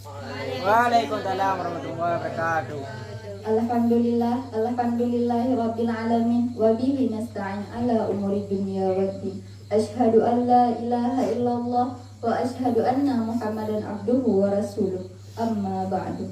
Waalaikumsalam warahmatullahi wabarakatuh. Alhamdulillahirabbil alamin wa bihi nasta'in ala umuri dunya waddin. Asyhadu an la ilaha illallah wa asyhadu anna Muhammadan abduhu wa rasuluh. Amma ba'du.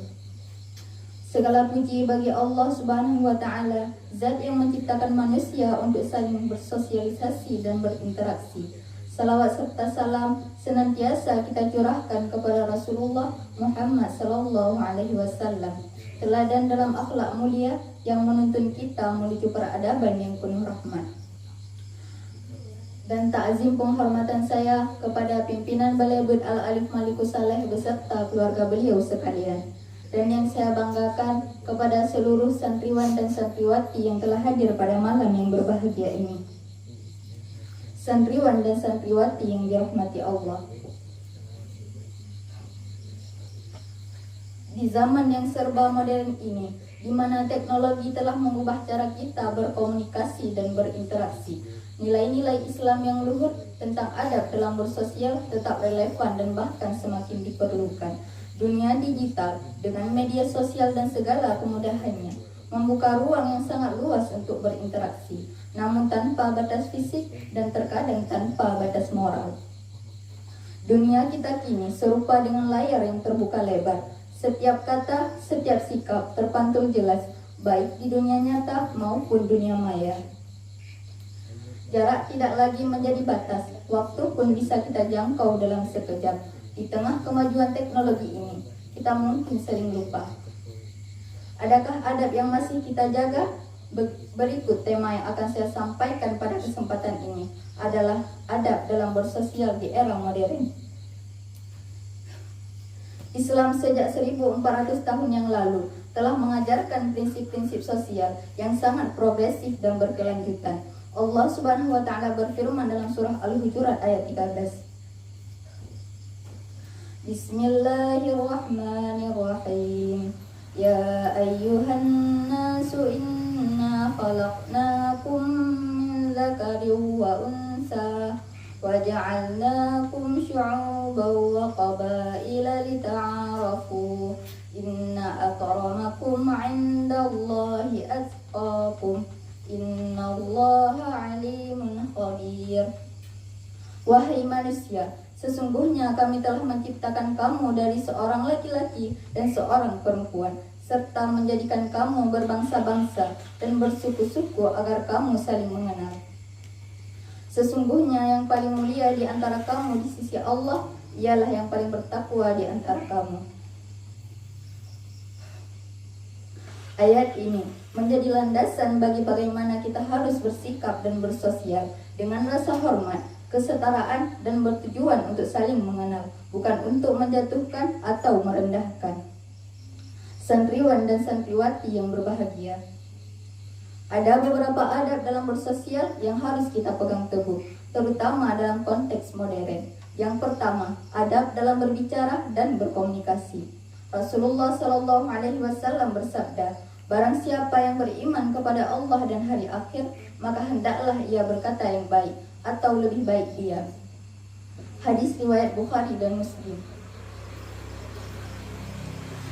Segala puji bagi Allah Subhanahu wa taala, zat yang menciptakan manusia untuk saling bersosialisasi dan berinteraksi. Salawat serta salam senantiasa kita curahkan kepada Rasulullah Muhammad sallallahu alaihi wasallam, teladan dalam akhlak mulia yang menuntun kita menuju peradaban yang penuh rahmat. Dan takzim penghormatan saya kepada pimpinan Balai Bud Al-Alif Malikus Saleh beserta keluarga beliau sekalian. Dan yang saya banggakan kepada seluruh santriwan dan santriwati yang telah hadir pada malam yang berbahagia ini. Santriwan dan santriwati yang dirahmati Allah. Di zaman yang serba modern ini, di mana teknologi telah mengubah cara kita berkomunikasi dan berinteraksi, nilai-nilai Islam yang luhur tentang adab dalam bersosial tetap relevan dan bahkan semakin diperlukan. Dunia digital dengan media sosial dan segala kemudahannya membuka ruang yang sangat luas untuk berinteraksi, namun tanpa batas fisik dan terkadang tanpa batas moral. Dunia kita kini serupa dengan layar yang terbuka lebar. Setiap kata, setiap sikap terpantul jelas, baik di dunia nyata maupun dunia maya. Jarak tidak lagi menjadi batas, waktu pun bisa kita jangkau dalam sekejap. Di tengah kemajuan teknologi ini, kita mungkin sering lupa. Adakah adab yang masih kita jaga? Berikut tema yang akan saya sampaikan pada kesempatan ini adalah adab dalam bersosial di era modern. Islam sejak 1400 tahun yang lalu telah mengajarkan prinsip-prinsip sosial yang sangat progresif dan berkelanjutan. Allah Subhanahu wa taala berfirman dalam surah Al-Hujurat ayat 13. Bismillahirrahmanirrahim. Ya ayyuhan nasu inna khalaqnakum min dzakarin wa unsa wa ja'alnakum syu'uban wa qabaila lita'arafu inna akramakum 'indallahi atqakum innallaha 'alimun khabir. Wahai manusia, sesungguhnya kami telah menciptakan kamu dari seorang laki-laki dan seorang perempuan, serta menjadikan kamu berbangsa-bangsa dan bersuku-suku agar kamu saling mengenal. Sesungguhnya yang paling mulia di antara kamu di sisi Allah ialah yang paling bertakwa di antara kamu. Ayat ini menjadi landasan bagi bagaimana kita harus bersikap dan bersosial dengan rasa hormat, kesetaraan, dan bertujuan untuk saling mengenal, bukan untuk menjatuhkan atau merendahkan. Santriwan dan santriwati yang berbahagia, ada beberapa adab dalam bersosial yang harus kita pegang teguh, terutama dalam konteks modern. Yang pertama, adab dalam berbicara dan berkomunikasi. Rasulullah Shallallahu Alaihi Wasallam bersabda, barang siapa yang beriman kepada Allah dan hari akhir, maka hendaklah ia berkata yang baik, atau lebih baik diam. Hadis riwayat Bukhari dan Muslim.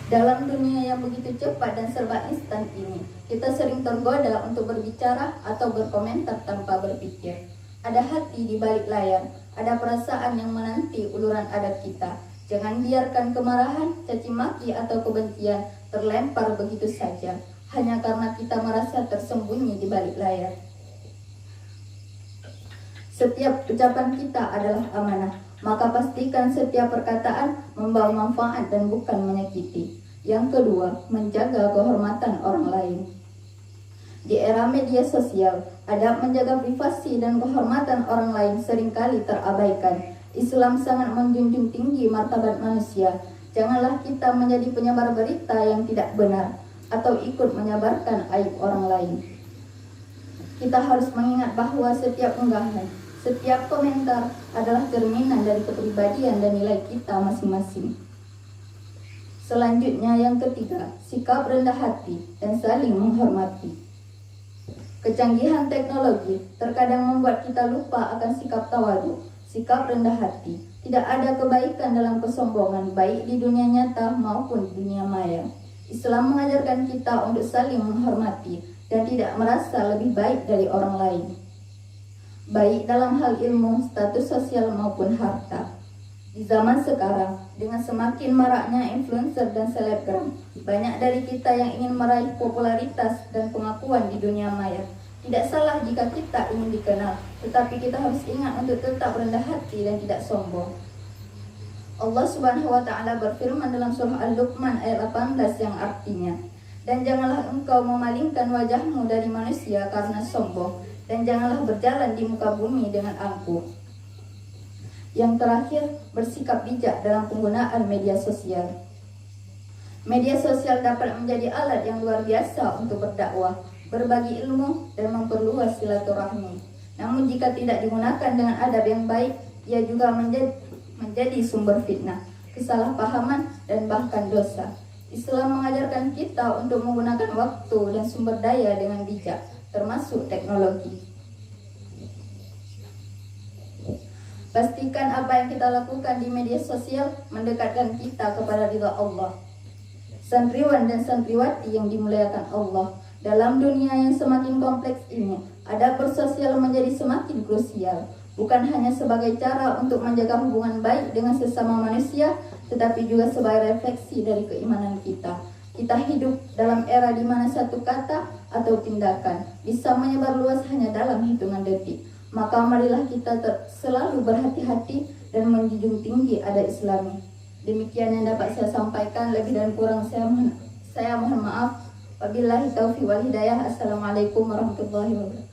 Dalam dunia yang begitu cepat dan serba instan ini, kita sering tergoda untuk berbicara atau berkomentar tanpa berpikir. Ada hati di balik layar, ada perasaan yang menanti uluran adab kita. Jangan biarkan kemarahan, caci maki atau kebencian terlempar begitu saja, hanya karena kita merasa tersembunyi di balik layar. Setiap ucapan kita adalah amanah, maka pastikan setiap perkataan membawa manfaat dan bukan menyakiti. Yang kedua, menjaga kehormatan orang lain. Di era media sosial, adab menjaga privasi dan kehormatan orang lain seringkali terabaikan. Islam sangat menjunjung tinggi martabat manusia. Janganlah kita menjadi penyebar berita yang tidak benar atau ikut menyebarkan aib orang lain. Kita harus mengingat bahwa setiap unggahan, setiap komentar adalah cerminan dari kepribadian dan nilai kita masing-masing. Selanjutnya yang ketiga, sikap rendah hati dan saling menghormati. Kecanggihan teknologi terkadang membuat kita lupa akan sikap tawadhu, sikap rendah hati. Tidak ada kebaikan dalam kesombongan, baik di dunia nyata maupun di dunia maya. Islam mengajarkan kita untuk saling menghormati dan tidak merasa lebih baik dari orang lain, baik dalam hal ilmu, status sosial maupun harta. Di zaman sekarang, dengan semakin maraknya influencer dan selebgram, banyak dari kita yang ingin meraih popularitas dan pengakuan di dunia maya. Tidak salah jika kita ingin dikenal, tetapi kita harus ingat untuk tetap rendah hati dan tidak sombong. Allah Subhanahu wa Ta'ala berfirman dalam surah Al-Luqman ayat 18 yang artinya, "Dan janganlah engkau memalingkan wajahmu dari manusia karena sombong, dan janganlah berjalan di muka bumi dengan angkuh." Yang terakhir, bersikap bijak dalam penggunaan media sosial. Media sosial dapat menjadi alat yang luar biasa untuk berdakwah, berbagi ilmu, dan memperluas silaturahmi. Namun jika tidak digunakan dengan adab yang baik, ia juga menjadi sumber fitnah, kesalahpahaman, dan bahkan dosa. Islam mengajarkan kita untuk menggunakan waktu dan sumber daya dengan bijak, termasuk teknologi. Pastikan apa yang kita lakukan di media sosial mendekatkan kita kepada ridha Allah. Santriwan dan santriwati yang dimuliakan Allah, dalam dunia yang semakin kompleks ini, adab bersosial menjadi semakin krusial. Bukan hanya sebagai cara untuk menjaga hubungan baik dengan sesama manusia, tetapi juga sebagai refleksi dari keimanan kita. Kita hidup dalam era di mana satu kata atau tindakan bisa menyebar luas hanya dalam hitungan detik. Maka marilah kita selalu berhati-hati dan menjunjung tinggi adab Islami. Demikian yang dapat saya sampaikan, lebih dan kurang saya mohon maaf. Wabillahi taufiq wal hidayah. Assalamualaikum warahmatullahi wabarakatuh.